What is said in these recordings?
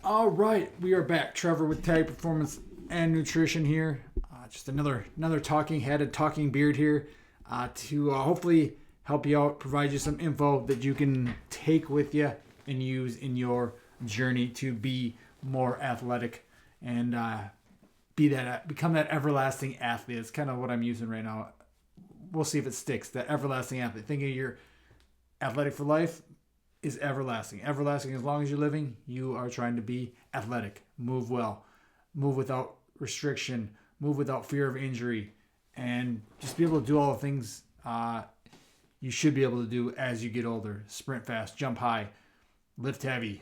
All right, we are back. Trevor with Tag Performance and Nutrition here. Just another talking head and talking beard here to hopefully help you out, provide you some info that you can take with you and use in your journey to be more athletic and become that everlasting athlete. It's kind of what I'm using right now. We'll see if it sticks. That everlasting athlete. Thinking you're athletic for life is everlasting. Everlasting as long as you're living, you are trying to be athletic. Move well. Move without restriction. Move without fear of injury. And just be able to do all the things you should be able to do as you get older. Sprint fast, jump high, lift heavy,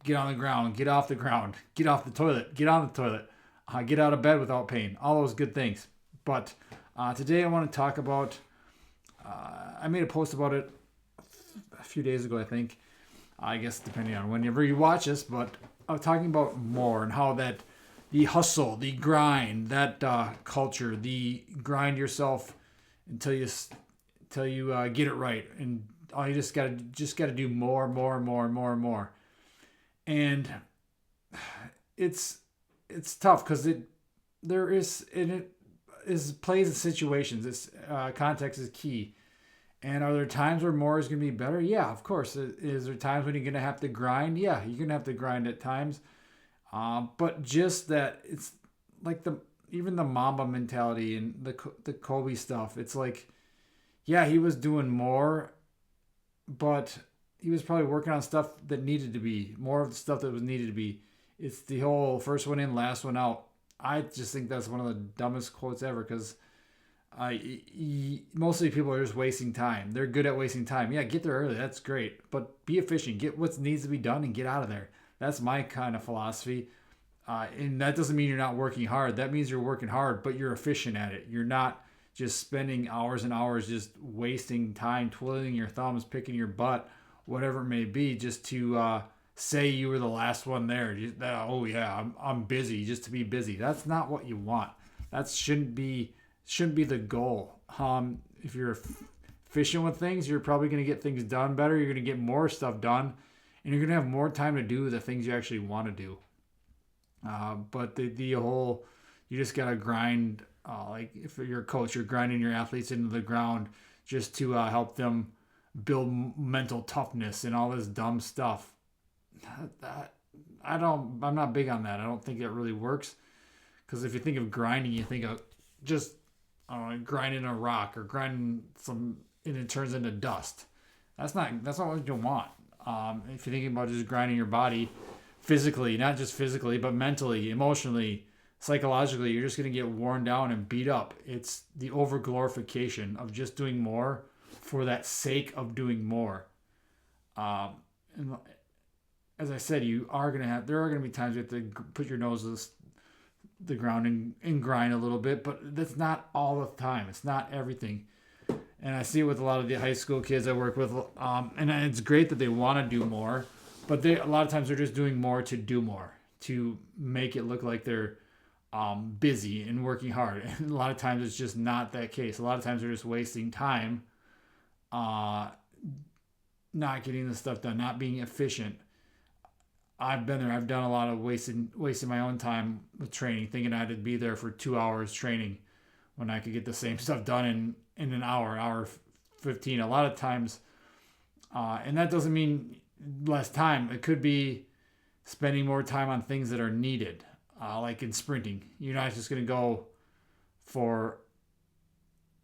get on the ground, get off the ground, get off the toilet, get on the toilet, get out of bed without pain. All those good things. But today I want to talk about, I made a post about it a few days ago, I think. I guess depending on whenever you watch this, but I'm talking about more and how that the hustle, the grind, that culture, the grind yourself until you get it right, and all you just gotta do more, and it's tough because it plays in situations. This context is key. And are there times where more is going to be better? Yeah, of course. Is there times when you're going to have to grind? Yeah, you're going to have to grind at times. But just that, it's like even the Mamba mentality and the Kobe stuff. It's like, yeah, he was doing more, but he was probably working on stuff that needed to be more of the stuff that was needed to be. It's the whole first one in, last one out. I just think that's one of the dumbest quotes ever because mostly people are just wasting time. They're good at wasting time. Yeah, get there early. That's great. But be efficient. Get what needs to be done and get out of there. That's my kind of philosophy. And that doesn't mean you're not working hard. That means you're working hard, but you're efficient at it. You're not just spending hours and hours just wasting time, twiddling your thumbs, picking your butt, whatever it may be, just to say you were the last one there. Oh, yeah, I'm busy just to be busy. That's not what you want. That shouldn't be the goal. If you're efficient with things, you're probably going to get things done better. You're going to get more stuff done, and you're going to have more time to do the things you actually want to do. But the whole, you just got to grind. Like if you're a coach, you're grinding your athletes into the ground just to help them build mental toughness and all this dumb stuff. I'm not big on that. I don't think that really works. Because if you think of grinding, you think of just grinding a rock or grinding some and it turns into dust. That's not what you want. If you're thinking about just grinding your body physically, not just physically, but mentally, emotionally, psychologically, you're just going to get worn down and beat up. It's the over-glorification of just doing more for that sake of doing more. And as I said, there are going to be times you have to put your nose to the ground and grind a little bit, but that's not all the time. It's not everything. And I see it with a lot of the high school kids I work with, and it's great that they want to do more, but a lot of times they're just doing more to do more, to make it look like they're busy and working hard. And a lot of times it's just not that case. A lot of times they're just wasting time, not getting the stuff done, not being efficient. I've been there. I've done a lot of wasting my own time with training, thinking I had to be there for 2 hours training when I could get the same stuff done in an hour 15. A lot of times, and that doesn't mean less time. It could be spending more time on things that are needed, like in sprinting. You're not just going to go for,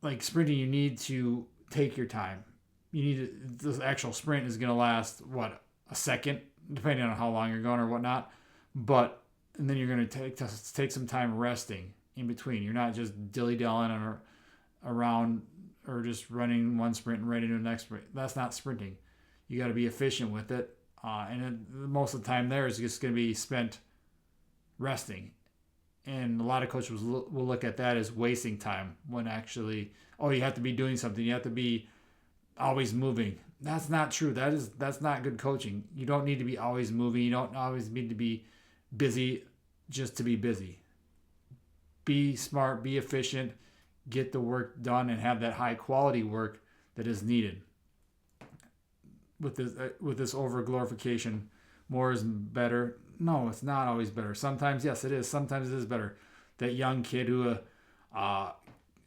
like sprinting, you need to take your time. The actual sprint is going to last, a second? Depending on how long you're going or whatnot, and then you're going to take some time resting in between. You're not just dilly-dallying around or just running one sprint and ready to the next sprint. That's not sprinting. You got to be efficient with it, most of the time there is just going to be spent resting. And a lot of coaches will look at that as wasting time when actually, you have to be doing something. You have to be always moving. That's not true. That's not good coaching. You don't need to be always moving. You don't always need to be busy just to be busy. Be smart, be efficient, get the work done, and have that high quality work that is needed. With this over glorification, More is better. No, it's not always better. Sometimes, yes, it is. Sometimes it is better. That young kid who uh,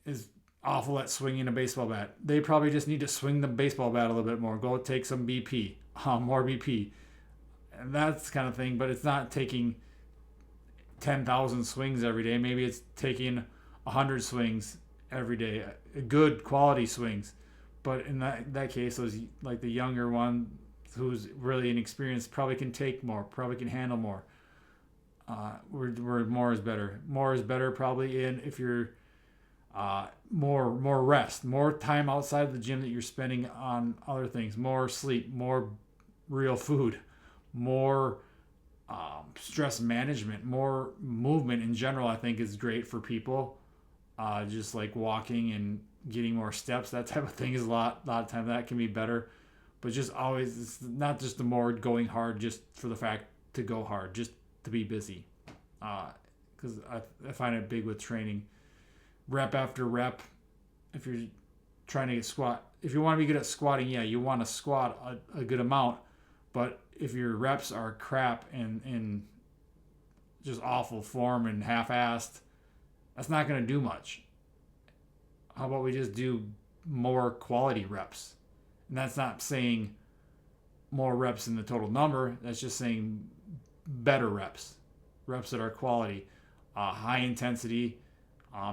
is awful at swinging a baseball bat, they probably just need to swing the baseball bat a little bit more. Go take some BP, more BP, and that's the kind of thing. But it's not taking 10,000 swings every day. Maybe it's taking 100 swings every day, good quality swings. But in that case, those like the younger one who's really inexperienced probably can take more, probably can handle more. Where more is better. More is better probably in if you're more rest, more time outside of the gym that you're spending on other things, more sleep, more real food, more stress management, more movement in general. I think is great for people. Just like walking and getting more steps, that type of thing is a lot of time that can be better. But just always, it's not just the more going hard just for the fact to go hard, just to be busy. Because I find it big with training, rep after rep. If you're trying to get squat, if you want to be good at squatting, yeah, you want to squat a good amount. But if your reps are crap and in just awful form and half-assed, that's not going to do much. How about we just do more quality reps? And that's not saying more reps in the total number. That's just saying better reps, reps that are quality, high intensity.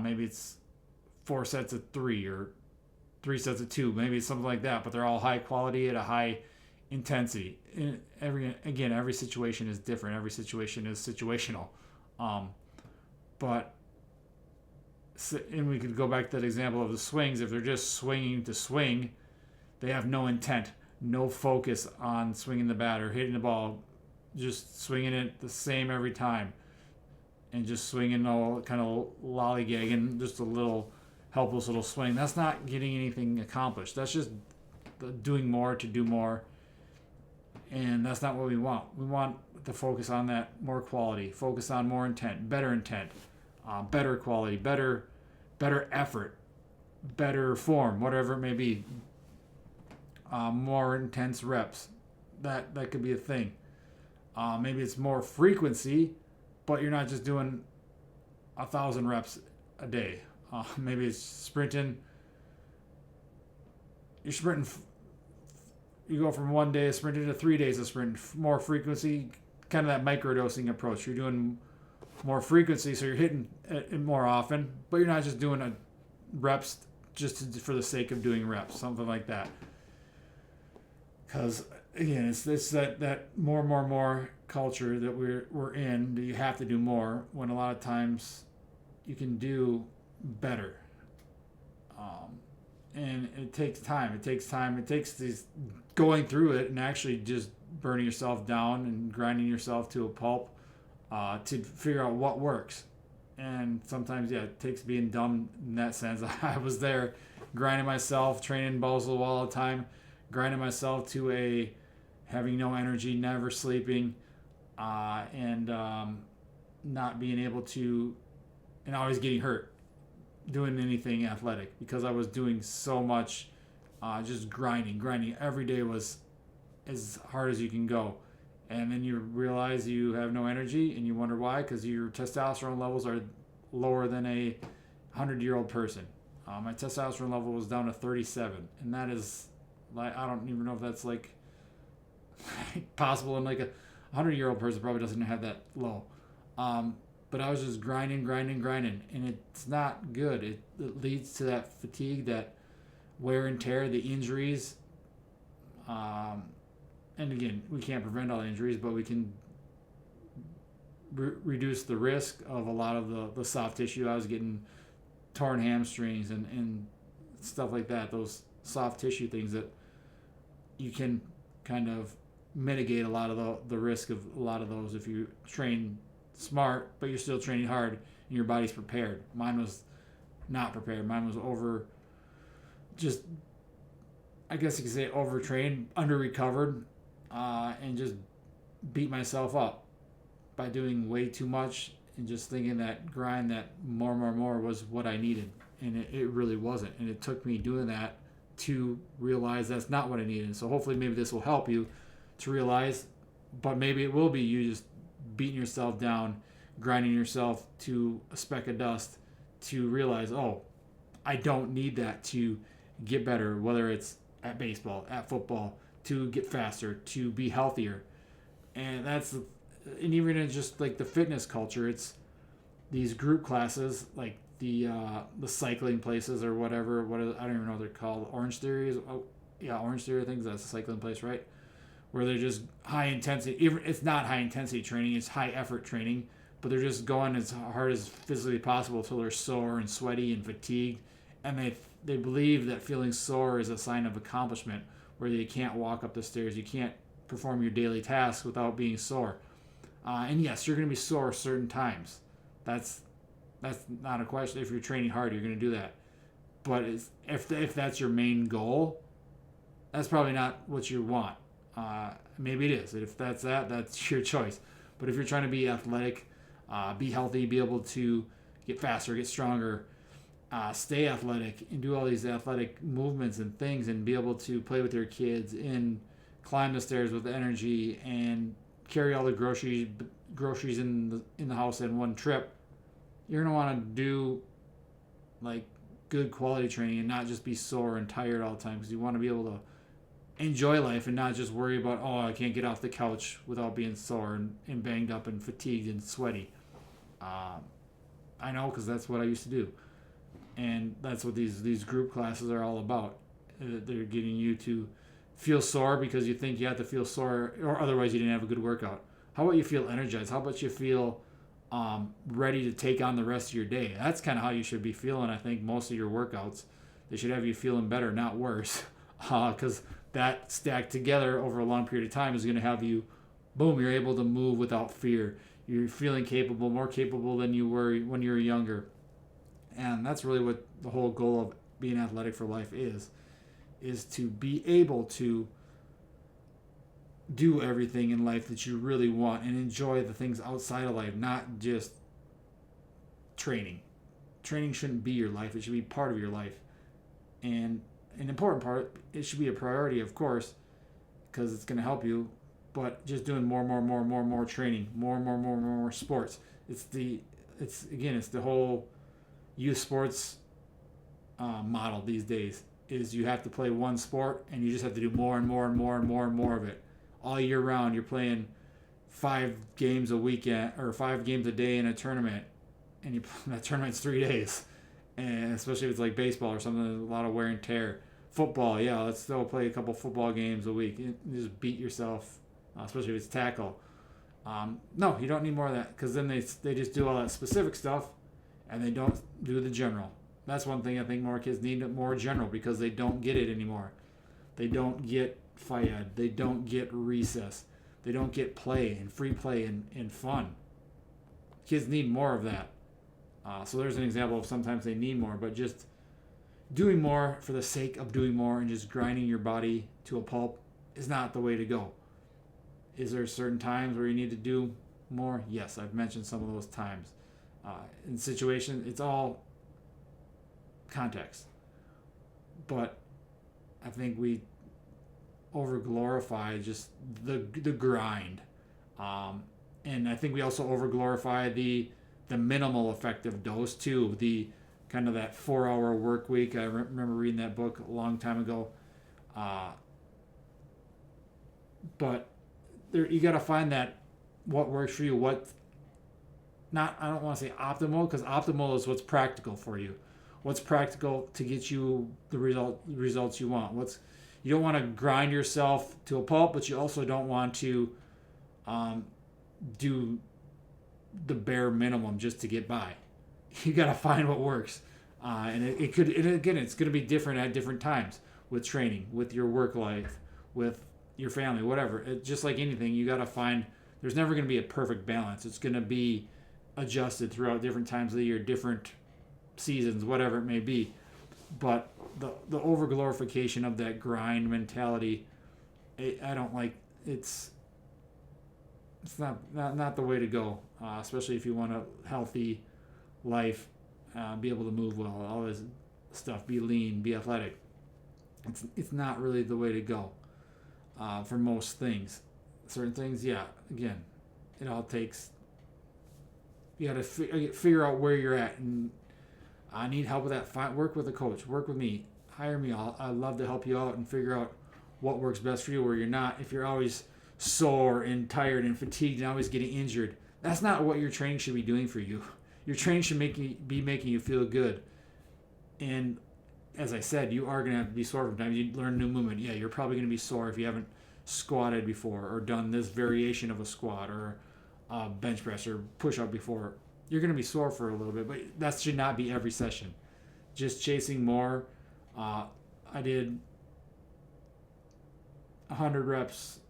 Maybe it's 4 sets of 3 or 3 sets of 2. Maybe it's something like that. But they're all high quality at a high intensity. Every situation is different. Every situation is situational. And we could go back to that example of the swings. If they're just swinging to swing, they have no intent, no focus on swinging the bat or hitting the ball, just swinging it the same every time, and just swinging all kind of lollygagging, just a little helpless little swing. That's not getting anything accomplished. That's just doing more to do more, and that's not what we want. We want to focus on that more quality, focus on more intent, better quality, better effort, better form, whatever it may be. More intense reps. That could be a thing. Maybe it's more frequency, but you're not just doing 1,000 reps a day. Maybe it's sprinting. You're sprinting. You go from 1 day of sprinting to 3 days of sprinting. More frequency, kind of that microdosing approach. You're doing more frequency, so you're hitting it more often, but you're not just doing reps just for the sake of doing reps, something like that. Because again, it's that more culture that we're in. That you have to do more when a lot of times you can do better. And it takes time. It takes these going through it and actually just burning yourself down and grinding yourself to a pulp to figure out what works. And sometimes, yeah, it takes being dumb in that sense. I was there grinding myself, training balls all the time, grinding myself to having no energy, never sleeping, and not being able to, and always getting hurt doing anything athletic because I was doing so much just grinding. Every day was as hard as you can go. And then you realize you have no energy and you wonder why, because your testosterone levels are lower than a 100-year-old person. My testosterone level was down to 37, and that is, like, I don't even know if that's like possible. And like a 100-year-old person probably doesn't have that low. But I was just grinding, and it's not good. It leads to that fatigue, that wear and tear, the injuries. And again, we can't prevent all injuries, but we can reduce the risk of a lot of the soft tissue. I was getting torn hamstrings and stuff like that, those soft tissue things that you can kind of mitigate a lot of the risk of a lot of those if you train smart, but you're still training hard and your body's prepared. Mine was not prepared. Mine was I guess you could say overtrained, under-recovered, and just beat myself up by doing way too much and just thinking that grind, that more was what I needed. And it really wasn't. And it took me doing that to realize that's not what I needed. So hopefully maybe this will help you to realize but maybe it will be you just beating yourself down, grinding yourself to a speck of dust to realize, oh, I don't need that to get better, whether it's at baseball, at football, to get faster, to be healthier. And and even in just like the fitness culture, it's these group classes, like the cycling places or whatever. I don't even know what they're called. Orange Theory is, oh, yeah, Orange Theory. I think that's a cycling place, right? Where they're just high intensity. It's not high intensity training; it's high effort training. But they're just going as hard as physically possible till they're sore and sweaty and fatigued, and they believe that feeling sore is a sign of accomplishment, where you can't walk up the stairs, you can't perform your daily tasks without being sore. And yes, you're going to be sore certain times. That's not a question. If you're training hard, you're going to do that. But if that's your main goal, that's probably not what you want. Maybe it is. If that's your choice. But if you're trying to be athletic, be healthy, be able to get faster, get stronger, stay athletic, and do all these athletic movements and things, and be able to play with your kids and climb the stairs with energy and carry all the groceries in the house in one trip, you're gonna want to do like good quality training and not just be sore and tired all the time, because you want to be able to enjoy life and not just worry about, oh, I can't get off the couch without being sore and banged up and fatigued and sweaty. I know, because that's what I used to do, and that's what these group classes are all about. They're getting you to feel sore because you think you have to feel sore, or otherwise you didn't have a good workout. How about you feel energized? How about you feel ready to take on the rest of your day? That's kind of how you should be feeling. I think most of your workouts, they should have you feeling better, not worse, because that stacked together over a long period of time is going to have you, boom, you're able to move without fear. You're feeling capable, more capable than you were when you were younger. And that's really what the whole goal of being athletic for life is to be able to do everything in life that you really want and enjoy the things outside of life, not just training. Training shouldn't be your life. It should be part of your life. And an important part, it should be a priority, of course, because it's going to help you, but just doing more training, more sports. It's the whole youth sports model these days, is you have to play one sport and you just have to do more of it. All year round, you're playing 5 games a weekend or 5 games a day in a tournament, and that tournament's 3 days. And especially if it's like baseball or something, a lot of wear and tear. Football, yeah, let's still play a couple football games a week. You just beat yourself, especially if it's tackle. No, you don't need more of that, because then they just do all that specific stuff, and they don't do the general. That's one thing I think more kids need, more general, because they don't get it anymore. They don't get FIAD. They don't get recess. They don't get play and free play and fun. Kids need more of that. So there's an example of sometimes they need more, but just doing more for the sake of doing more and just grinding your body to a pulp is not the way to go. Is there certain times where you need to do more? Yes, I've mentioned some of those times. In situations, it's all context. But I think we over glorify just the grind, and I think we also over glorify the minimal effective dose too. The kind of that 4-hour work week. I remember reading that book a long time ago, but you got to find that what works for you. I don't want to say optimal, because optimal is what's practical for you. What's practical to get you the results you want. You don't want to grind yourself to a pulp, but you also don't want to do the bare minimum just to get by. You got to find what works. And it's going to be different at different times with training, with your work life, with your family, whatever. Just like anything, you got to find, there's never going to be a perfect balance. It's going to be adjusted throughout different times of the year, different seasons, whatever it may be. But the over glorification of that grind mentality, I don't like. It's not the way to go, especially if you want a healthy life, be able to move well, all this stuff, be lean, be athletic. It's not really the way to go for most things. certain things, yeah, again, it all takes, you got to figure out where you're at. And I need help with that. Work with a coach, work with me, hire me. I'd love to help you out and figure out what works best for you, where you're not. If you're always sore and tired and fatigued and always getting injured, that's not what your training should be doing for you. Your training should be making you feel good. And as I said, you are going to have to be sore from time. You learn a new movement. Yeah, you're probably going to be sore if you haven't squatted before or done this variation of a squat or a bench press or push up before. You're going to be sore for a little bit, but that should not be every session. Just chasing more. I did 100 reps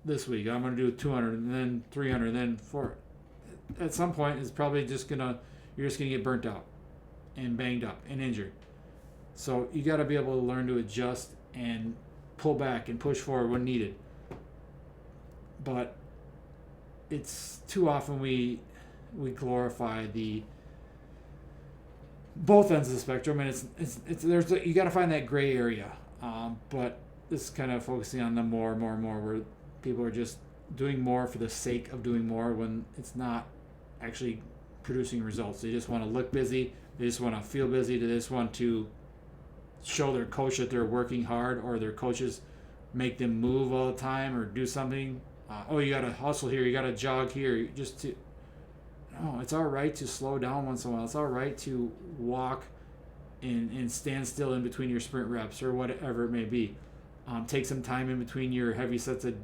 this week. I'm going to do 200 and then 300 and then 400. At some point, it's probably you're just going to get burnt out and banged up and injured. So you got to be able to learn to adjust and pull back and push forward when needed. But it's too often we glorify the both ends of the spectrum, and it's there's you got to find that gray area. But this is kind of focusing on the more where people are just doing more for the sake of doing more when it's not actually producing results. They just want to look busy. They just want to feel busy. They just want to show their coach that they're working hard, or their coaches make them move all the time or do something. You got to hustle here. You got to jog here. No, it's all right to slow down once in a while. It's all right to walk and stand still in between your sprint reps or whatever it may be. Take some time in between your heavy sets of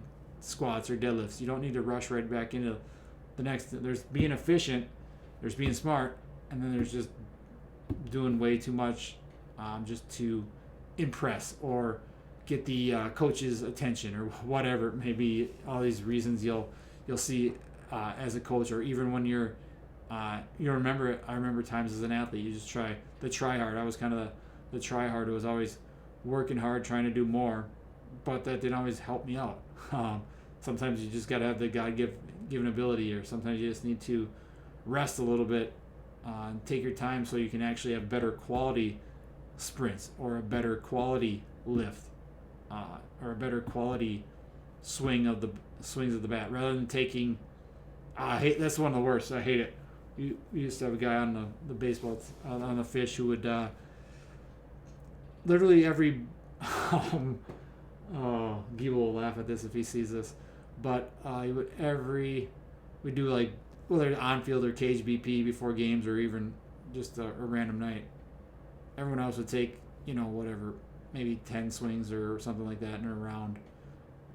squats or deadlifts. You don't need to rush right back into the next. There's being efficient, there's being smart, and then there's just doing way too much just to impress or get the coach's attention or whatever it may be. All these reasons you'll see as a coach, or even when you're you remember it. I remember times as an athlete, you just try hard. I was kind of the try hard who was always working hard, trying to do more, but that didn't always help me out. Sometimes you just got to have the God-given ability, or sometimes you just need to rest a little bit and take your time so you can actually have better quality sprints or a better quality lift or a better quality swings of the bat, rather than taking. That's one of the worst. I hate it. We used to have a guy on the baseball on the fish who would literally every Guy will laugh at this if he sees this, but he would we do like whether on-field or cage BP before games or even just a random night. Everyone else would take whatever, maybe 10 swings or something like that in a round.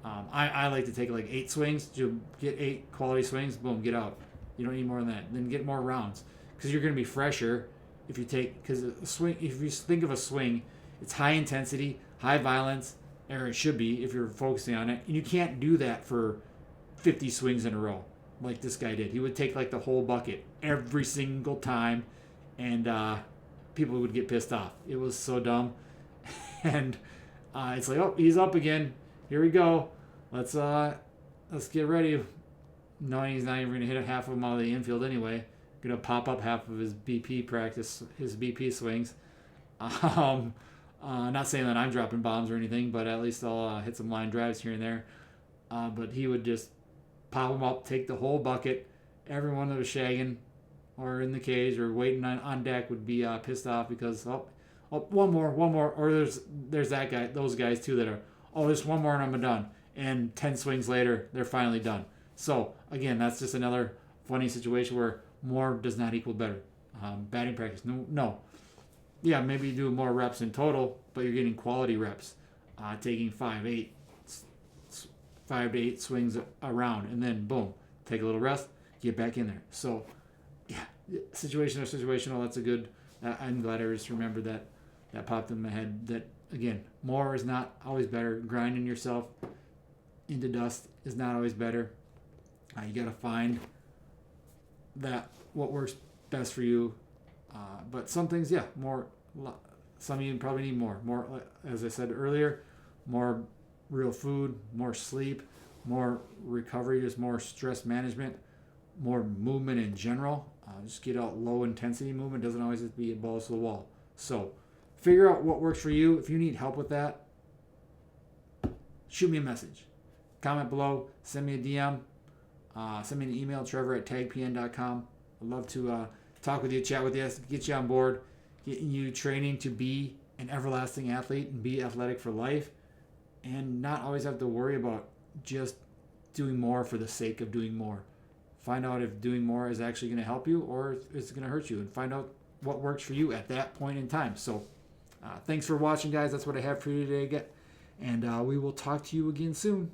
I like to take like 8 swings to get 8 quality swings. Boom, get out. You don't need more than that. Then get more rounds, because you're going to be fresher if you take. Because a swing, if you think of a swing, it's high intensity, high violence, or it should be if you're focusing on it. And you can't do that for 50 swings in a row like this guy did. He would take like the whole bucket every single time, and people would get pissed off. It was so dumb. And it's like, oh, he's up again. Here we go. Let's get ready. Knowing he's not even going to hit half of them out of the infield anyway. Going to pop up half of his BP practice, his BP swings. Not saying that I'm dropping bombs or anything, but at least I'll hit some line drives here and there. But he would just pop them up, take the whole bucket. Everyone that was shagging or in the cage or waiting on deck would be pissed off because, one more. Or there's that guy, those guys too that are, just one more and I'm done. And 10 swings later, they're finally done. So, again, that's just another funny situation where more does not equal better. Batting practice, no. Yeah, maybe you do more reps in total, but you're getting quality reps. Taking 5 to 8 swings around, and then, boom, take a little rest, get back in there. So, yeah, situational, that's a good, I'm glad I just remembered that popped in my head, that, again, more is not always better. Grinding yourself into dust is not always better. You got to find that what works best for you. But some things, more. Some of you probably need more. More, as I said earlier, more real food, more sleep, more recovery, just more stress management, more movement in general. Just get out low intensity movement. Doesn't always have to be balls to the wall. So figure out what works for you. If you need help with that, shoot me a message. comment below, send me a DM, send me an email, trevor@tagpn.com. I'd love to talk with you, chat with you, get you on board, get you training to be an everlasting athlete and be athletic for life, and not always have to worry about just doing more for the sake of doing more. Find out if doing more is actually going to help you or if it's going to hurt you, and find out what works for you at that point in time. So thanks for watching, guys. That's what I have for you today. And we will talk to you again soon.